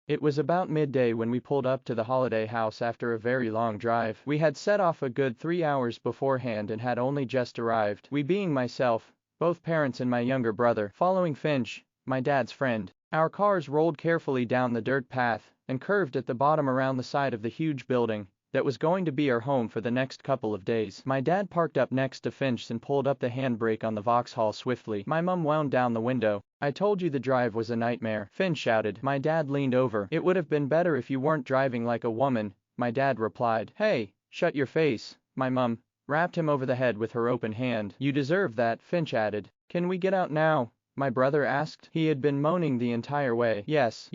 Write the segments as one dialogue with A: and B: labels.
A: It was about midday when we pulled up to the holiday house after a very long drive. We had set off a good 3 hours beforehand and had only just arrived, we being myself, both parents and my younger brother, following Finch, my dad's friend. Our cars rolled carefully down the dirt path and curved at the bottom around the side of the huge building that was going to be our home for the next couple of days. My dad parked up next to Finch and pulled up the handbrake on the Vauxhall swiftly. My mum wound down the window. "I told you the drive was a nightmare," Finch shouted. My dad leaned over. "It would have been better if you weren't driving like a woman," my dad replied. "Hey, shut your face," my mum rapped him over the head with her open hand. "You deserve that," Finch added. "Can we get out now?" my brother asked. He had been moaning the entire way. Yes,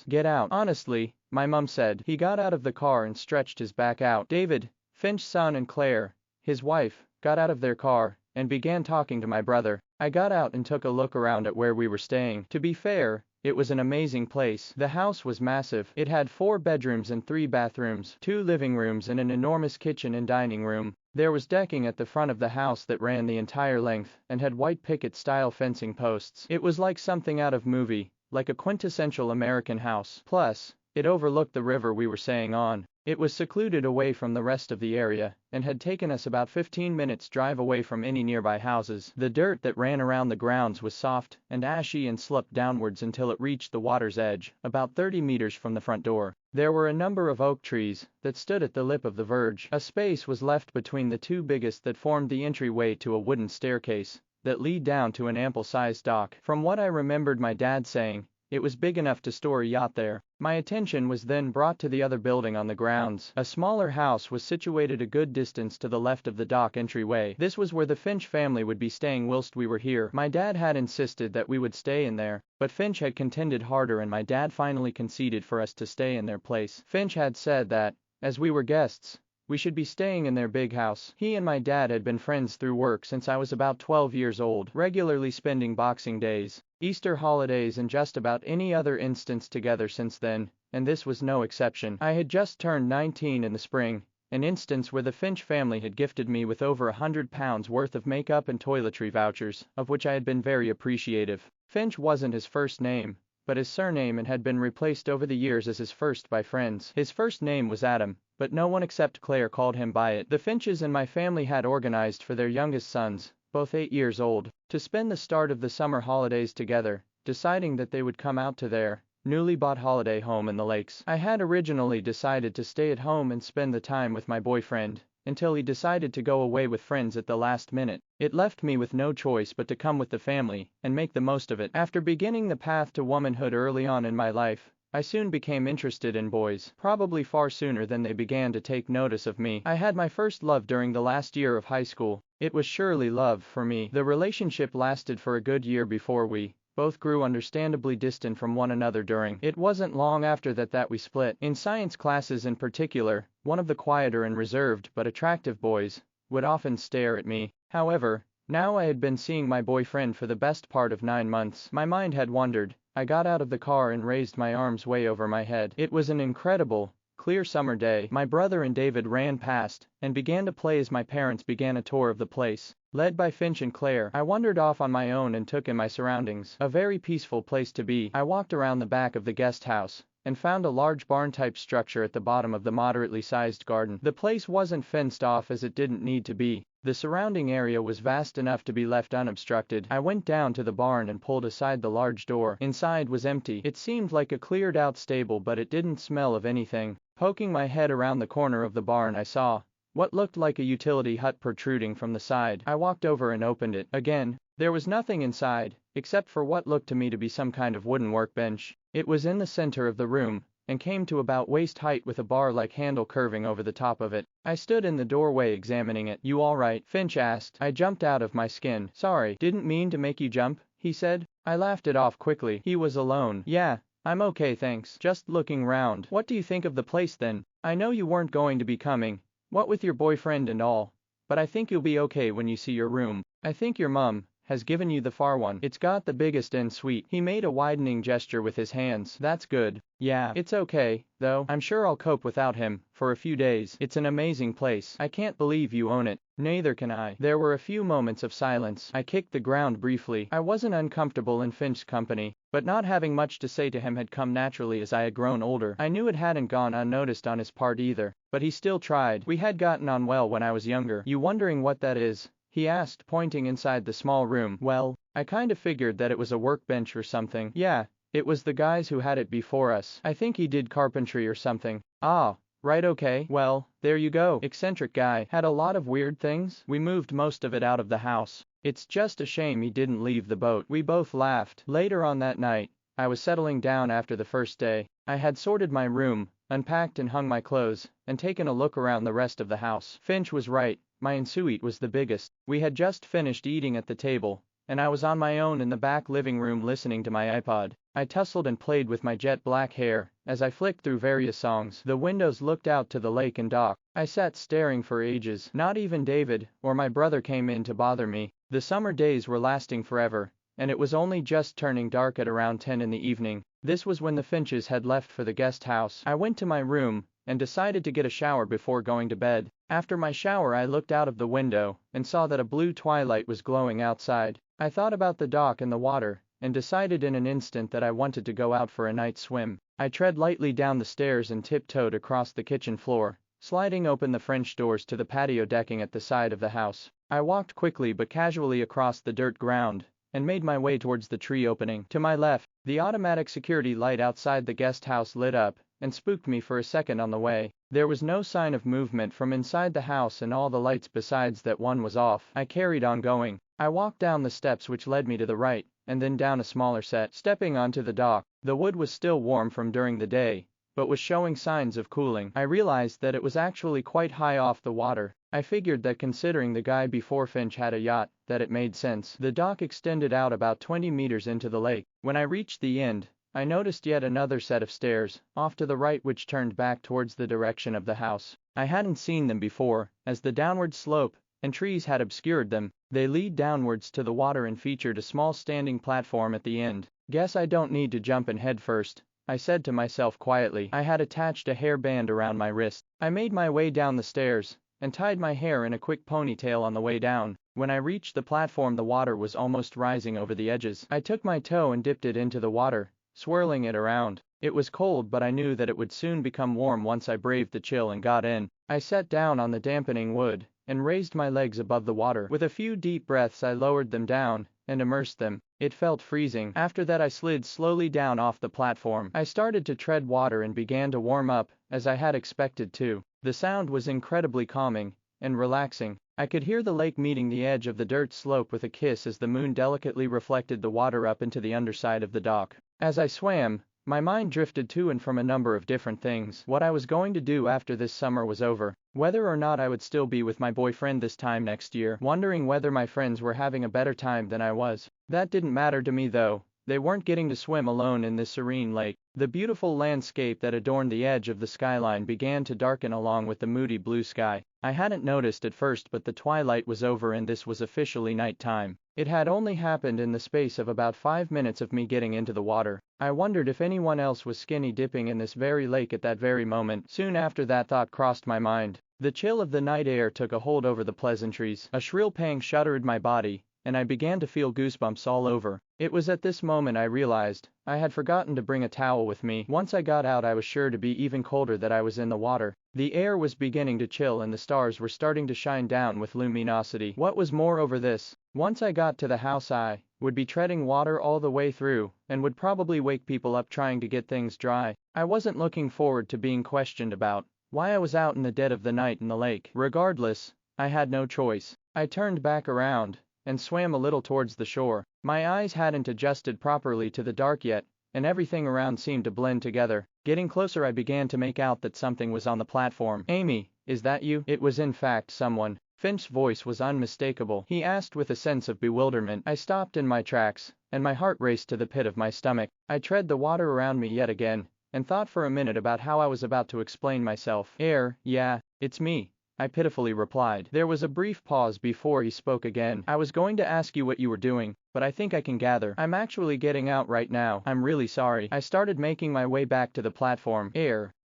A: get out." "Honestly," my mum said. He got out of the car and stretched his back out. David, Finch's son, and Claire, his wife, got out of their car and began talking to my brother. I got out and took a look around at where we were staying. To be fair, it was an amazing place. The house was massive. It had 4 bedrooms and 3 bathrooms, 2 living rooms and an enormous kitchen and dining room. There was decking at the front of the house that ran the entire length and had white picket-style fencing posts. It was like something out of movie, like a quintessential American house. Plus, it overlooked the river we were staying on. It was secluded away from the rest of the area and had taken us about 15 minutes drive away from any nearby houses. The dirt that ran around the grounds was soft and ashy and sloped downwards until it reached the water's edge, about 30 meters from the front door. There were a number of oak trees that stood at the lip of the verge. A space was left between the 2 biggest that formed the entryway to a wooden staircase that lead down to an ample-sized dock. From what I remembered my dad saying, it was big enough to store a yacht there. My attention was then brought to the other building on the grounds. A smaller house was situated a good distance to the left of the dock entryway. This was where the Finch family would be staying whilst we were here. My dad had insisted that we would stay in there, but Finch had contended harder and my dad finally conceded for us to stay in their place. Finch had said that, as we were guests, we should be staying in their big house. He and my dad had been friends through work since I was about 12 years old, regularly spending Boxing Days, Easter holidays and just about any other instance together since then, and this was no exception. I had just turned 19 in the spring, an instance where the Finch family had gifted me with over £100 worth of makeup and toiletry vouchers, of which I had been very appreciative. Finch wasn't his first name, but his surname, and had been replaced over the years as his first by friends. His first name was Adam, but no one except Claire called him by it. The Finches and my family had organized for their youngest sons, both 8 years old, to spend the start of the summer holidays together, deciding that they would come out to their newly bought holiday home in the lakes. I had originally decided to stay at home and spend the time with my boyfriend, until he decided to go away with friends at the last minute. It left me with no choice but to come with the family and make the most of it. After beginning the path to womanhood early on in my life, I soon became interested in boys, probably far sooner than they began to take notice of me. I had my first love during the last year of high school. It was surely love for me. The relationship lasted for a good year before we both grew understandably distant from one another during. It wasn't long after that we split. In science classes in particular, one of the quieter and reserved but attractive boys would often stare at me. However, now I had been seeing my boyfriend for the best part of 9 months. My mind had wandered. I got out of the car and raised my arms way over my head. It was an incredible, clear summer day. My brother and David ran past and began to play as my parents began a tour of the place. Led by Finch and Claire, I wandered off on my own and took in my surroundings. A very peaceful place to be. I walked around the back of the guest house and found a large barn-type structure at the bottom of the moderately sized garden. The place wasn't fenced off as it didn't need to be. The surrounding area was vast enough to be left unobstructed. I went down to the barn and pulled aside the large door. Inside was empty. It seemed like a cleared-out stable, but it didn't smell of anything. Poking my head around the corner of the barn, I saw what looked like a utility hut protruding from the side. I walked over and opened it. Again, there was nothing inside, except for what looked to me to be some kind of wooden workbench. It was in the center of the room, and came to about waist height with a bar-like handle curving over the top of it. I stood in the doorway examining it. "You all right?" Finch asked. I jumped out of my skin. "Sorry, didn't mean to make you jump," he said. I laughed it off quickly. He was alone. "Yeah, I'm okay thanks. Just looking round." "What do you think of the place then? I know you weren't going to be coming, what with your boyfriend and all, but I think you'll be okay when you see your room. I think your mum has given you the far one. It's got the biggest en suite." He made a widening gesture with his hands. "That's good. Yeah, it's okay, though. I'm sure I'll cope without him for a few days. It's an amazing place. I can't believe you own it." "Neither can I." There were a few moments of silence. I kicked the ground briefly. I wasn't uncomfortable in Finch's company. but not having much to say to him had come naturally as I had grown older. I knew it hadn't gone unnoticed on his part either, but he still tried. "We had gotten on well when I was younger. You wondering what that is?" he asked, pointing inside the small room. "Well, I kind of figured that it was a workbench or something." "Yeah, it was the guys who had it before us. I think he did carpentry or something." "Ah. Right, okay. Well, there you go. Eccentric guy. Had a lot of weird things. We moved most of it out of the house. It's just a shame he didn't leave the boat." We both laughed. Later on that night, I was settling down after the first day. I had sorted my room, unpacked and hung my clothes, and taken a look around the rest of the house. Finch was right. My ensuite was the biggest. We had just finished eating at the table, and I was on my own in the back living room listening to my iPod. I tussled and played with my jet black hair as I flicked through various songs. The windows looked out to the lake and dock. I sat staring for ages. Not even David or my brother came in to bother me. The summer days were lasting forever, and it was only just turning dark at around 10 in the evening. This was when the Finches had left for the guest house. I went to my room and decided to get a shower before going to bed. After my shower, I looked out of the window and saw that a blue twilight was glowing outside. I thought about the dock and the water, and decided in an instant that I wanted to go out for a night swim. I tread lightly down the stairs and tiptoed across the kitchen floor, sliding open the French doors to the patio decking at the side of the house. I walked quickly but casually across the dirt ground, and made my way towards the tree opening. To my left, the automatic security light outside the guest house lit up, and spooked me for a second on the way. There was no sign of movement from inside the house and all the lights besides that one was off. I carried on going. I walked down the steps which led me to the right, and then down a smaller set. Stepping onto the dock, the wood was still warm from during the day, but was showing signs of cooling. I realized that it was actually quite high off the water. I figured that considering the guy before Finch had a yacht, that it made sense. The dock extended out about 20 meters into the lake. When I reached the end, I noticed yet another set of stairs, off to the right, which turned back towards the direction of the house. I hadn't seen them before, as the downward slope and trees had obscured them. They lead downwards to the water and featured a small standing platform at the end. "Guess I don't need to jump in head first," I said to myself quietly. I had attached a hairband around my wrist. I made my way down the stairs, and tied my hair in a quick ponytail on the way down. When I reached the platform, the water was almost rising over the edges. I took my toe and dipped it into the water, swirling it around. It was cold, but I knew that it would soon become warm once I braved the chill and got in. I sat down on the dampening wood, and raised my legs above the water. With a few deep breaths, I lowered them down, and immersed them. It felt freezing. After that, I slid slowly down off the platform. I started to tread water and began to warm up, as I had expected to. The sound was incredibly calming and relaxing. I could hear the lake meeting the edge of the dirt slope with a kiss as the moon delicately reflected the water up into the underside of the dock. As I swam, my mind drifted to and from a number of different things. What I was going to do after this summer was over, whether or not I would still be with my boyfriend this time next year, wondering whether my friends were having a better time than I was. That didn't matter to me though. They weren't getting to swim alone in this serene lake. The beautiful landscape that adorned the edge of the skyline began to darken along with the moody blue sky. I hadn't noticed at first, but the twilight was over and this was officially night time. It had only happened in the space of about 5 minutes of me getting into the water. I wondered if anyone else was skinny dipping in this very lake at that very moment. Soon after, that thought crossed my mind. The chill of the night air took a hold over the pleasantries. A shrill pang shuddered my body, and I began to feel goosebumps all over. It was at this moment I realized I had forgotten to bring a towel with me. Once I got out, I was sure to be even colder that I was in the water. The air was beginning to chill and the stars were starting to shine down with luminosity. What was more over this, once I got to the house, I would be treading water all the way through, and would probably wake people up trying to get things dry. I wasn't looking forward to being questioned about why I was out in the dead of the night in the lake. Regardless, I had no choice. I turned back around and swam a little towards the shore. My eyes hadn't adjusted properly to the dark yet, and everything around seemed to blend together. Getting closer, I began to make out that something was on the platform. "Amy, is that you?" It was in fact someone. Finch's voice was unmistakable. He asked with a sense of bewilderment. I stopped in my tracks, and my heart raced to the pit of my stomach. I tread the water around me yet again, and thought for a minute about how I was about to explain myself. Yeah, it's me," I pitifully replied. There was a brief pause before he spoke again. "I was going to ask you what you were doing, but I think I can gather. I'm actually getting out right now. I'm really sorry." I started making my way back to the platform.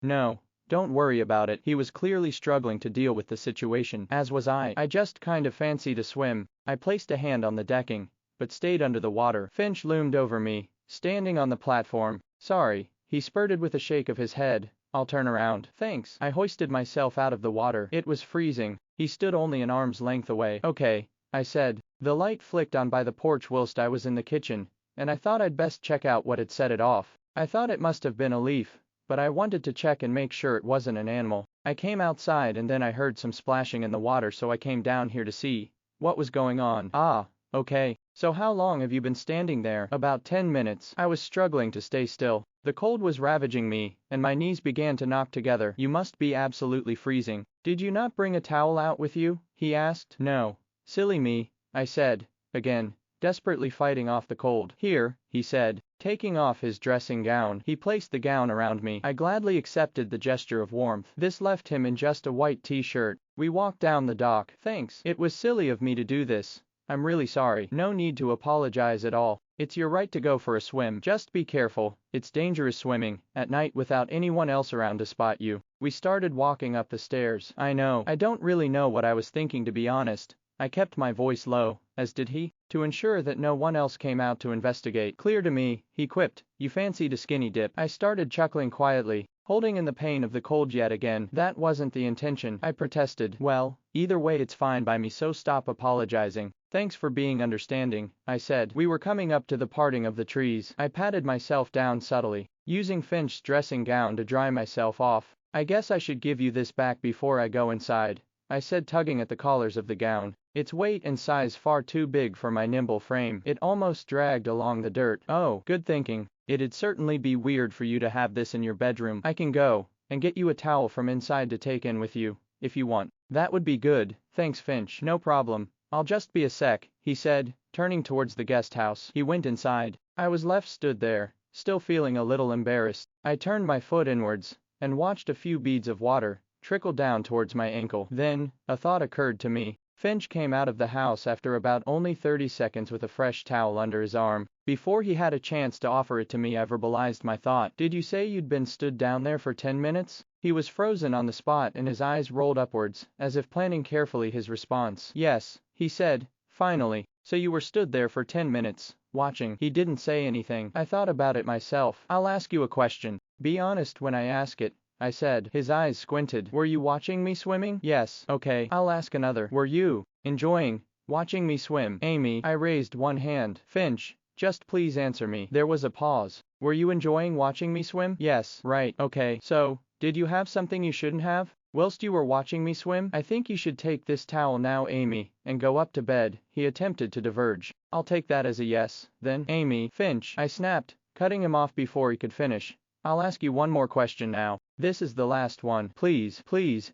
A: No, don't worry about it." He was clearly struggling to deal with the situation, as was I. "I just kind of fancy to swim." I placed a hand on the decking, but stayed under the water. Finch loomed over me, standing on the platform. Sorry, he spurted with a shake of his head. I'll turn around. Thanks. I hoisted myself out of the water. It was freezing. He stood only an arm's length away. Okay, I said. The light flicked on by the porch whilst I was in the kitchen, and I thought I'd best check out what had set it off. I thought it must have been a leaf, but I wanted to check and make sure it wasn't an animal. I came outside and then I heard some splashing in the water, so I came down here to see what was going on. Ah, okay. So how long have you been standing there? About 10 minutes. I was struggling to stay still. The cold was ravaging me, and my knees began to knock together. You must be absolutely freezing. Did you not bring a towel out with you? He asked. No. Silly me, I said, again, desperately fighting off the cold. Here, he said, taking off his dressing gown. He placed the gown around me. I gladly accepted the gesture of warmth. This left him in just a white t-shirt. We walked down the dock. Thanks. It was silly of me to do this. I'm really sorry. No need to apologize at all. It's your right to go for a swim. Just be careful. It's dangerous swimming at night without anyone else around to spot you. We started walking up the stairs. I know. I don't really know what I was thinking, to be honest. I kept my voice low, as did he, to ensure that no one else came out to investigate. Clear to me, he quipped. You fancied a skinny dip. I started chuckling quietly, holding in the pain of the cold yet again. That wasn't the intention, I protested. Well, either way it's fine by me, so stop apologizing. Thanks for being understanding, I said. We were coming up to the parting of the trees. I patted myself down subtly, using Finch's dressing gown to dry myself off. I guess I should give you this back before I go inside, I said, tugging at the collars of the gown. Its weight and size far too big for my nimble frame. It almost dragged along the dirt. Oh, good thinking. It'd certainly be weird for you to have this in your bedroom. I can go and get you a towel from inside to take in with you, if you want. That would be good. Thanks, Finch. No problem. I'll just be a sec, he said, turning towards the guest house. He went inside. I was left stood there, still feeling a little embarrassed. I turned my foot inwards and watched a few beads of water trickle down towards my ankle. Then, a thought occurred to me. Finch came out of the house after about only 30 seconds with a fresh towel under his arm. Before he had a chance to offer it to me, I verbalized my thought. Did you say you'd been stood down there for 10 minutes? He was frozen on the spot and his eyes rolled upwards, as if planning carefully his response. Yes, he said, finally. So you were stood there for 10 minutes, watching. He didn't say anything. I thought about it myself. I'll ask you a question. Be honest when I ask it, I said. His eyes squinted. Were you watching me swimming? Yes. Okay. I'll ask another. Were you enjoying watching me swim? Amy. I raised one hand. Finch, just please answer me. There was a pause. Were you enjoying watching me swim? Yes. Right. Okay. So, did you have something you shouldn't have whilst you were watching me swim? I think you should take this towel now, Amy, and go up to bed. He attempted to diverge. I'll take that as a yes. Then, Amy. Finch, I snapped, cutting him off before he could finish. I'll ask you one more question now. This is the last one. Please,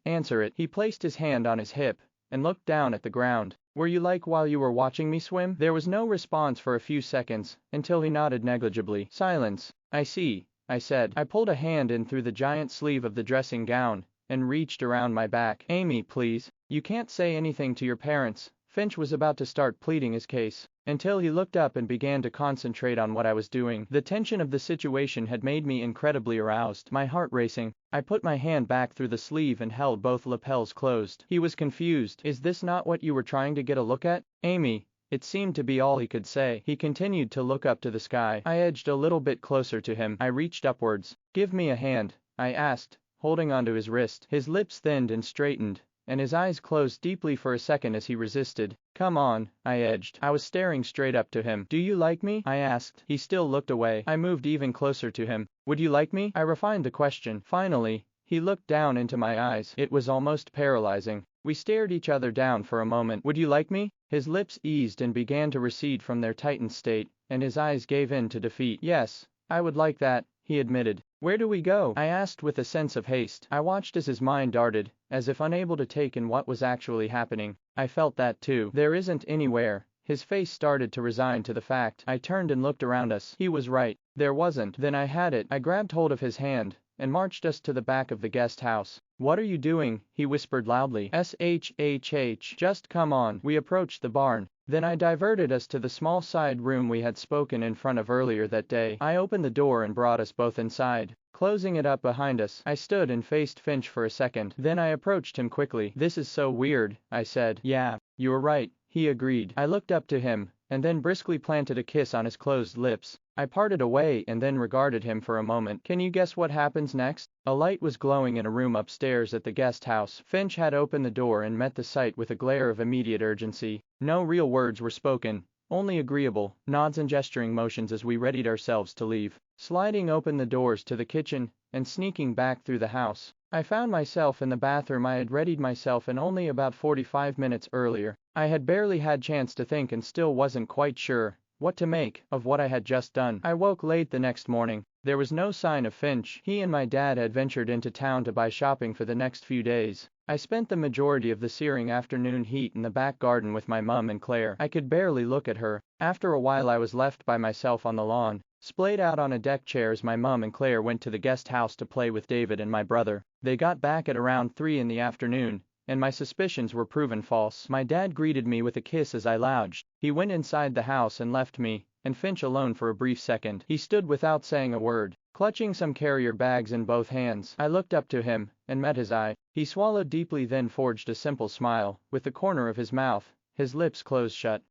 A: answer it. He placed his hand on his hip and looked down at the ground. Were you like while you were watching me swim? There was no response for a few seconds, until he nodded negligibly. Silence. I see, I said. I pulled a hand in through the giant sleeve of the dressing gown and reached around my back. Amy, please. You can't say anything to your parents. Finch was about to start pleading his case, until he looked up and began to concentrate on what I was doing. The tension of the situation had made me incredibly aroused, my heart racing. I put my hand back through the sleeve and held both lapels closed. He was confused. Is this not what you were trying to get a look at, Amy? It seemed to be all he could say. He continued to look up to the sky. I edged a little bit closer to him. I reached upwards. Give me a hand, I asked, holding onto his wrist. His lips thinned and straightened, and his eyes closed deeply for a second as he resisted. Come on, I edged. I was staring straight up to him. Do you like me? I asked. He still looked away. I moved even closer to him. Would you like me? I refined the question. Finally, he looked down into my eyes. It was almost paralyzing. We stared each other down for a moment. Would you like me? His lips eased and began to recede from their tightened state, and his eyes gave in to defeat. Yes, I would like that, he admitted. Where do we go? I asked with a sense of haste. I watched as his mind darted, as if unable to take in what was actually happening. I felt that too. There isn't anywhere. His face started to resign to the fact. I turned and looked around us. He was right. There wasn't. Then I had it. I grabbed hold of his hand and marched us to the back of the guest house. What are you doing? He whispered loudly. SHHH. Just come on. We approached the barn. Then I diverted us to the small side room we had spoken in front of earlier that day. I opened the door and brought us both inside. Closing it up behind us, I stood and faced Finch for a second. Then I approached him quickly. This is so weird, I said. Yeah, you were right, he agreed. I looked up to him, and then briskly planted a kiss on his closed lips. I parted away and then regarded him for a moment. Can you guess what happens next? A light was glowing in a room upstairs at the guest house. Finch had opened the door and met the sight with a glare of immediate urgency. No real words were spoken, only agreeable nods and gesturing motions as we readied ourselves to leave. Sliding open the doors to the kitchen and sneaking back through the house, I found myself in the bathroom I had readied myself in only about 45 minutes earlier. I had barely had chance to think and still wasn't quite sure what to make of what I had just done. I woke late the next morning. There was no sign of Finch. He and my dad had ventured into town to buy shopping for the next few days. I spent the majority of the searing afternoon heat in the back garden with my mum and Claire. I could barely look at her. After a while I was left by myself on the lawn, splayed out on a deck chair as my mum and Claire went to the guest house to play with David and my brother. They got back at around 3 in the afternoon, and my suspicions were proven false. My dad greeted me with a kiss as I lounged. He went inside the house and left me and Finch alone for a brief second. He stood without saying a word, clutching some carrier bags in both hands. I looked up to him and met his eye. He swallowed deeply, then forged a simple smile with the corner of his mouth. His lips closed shut.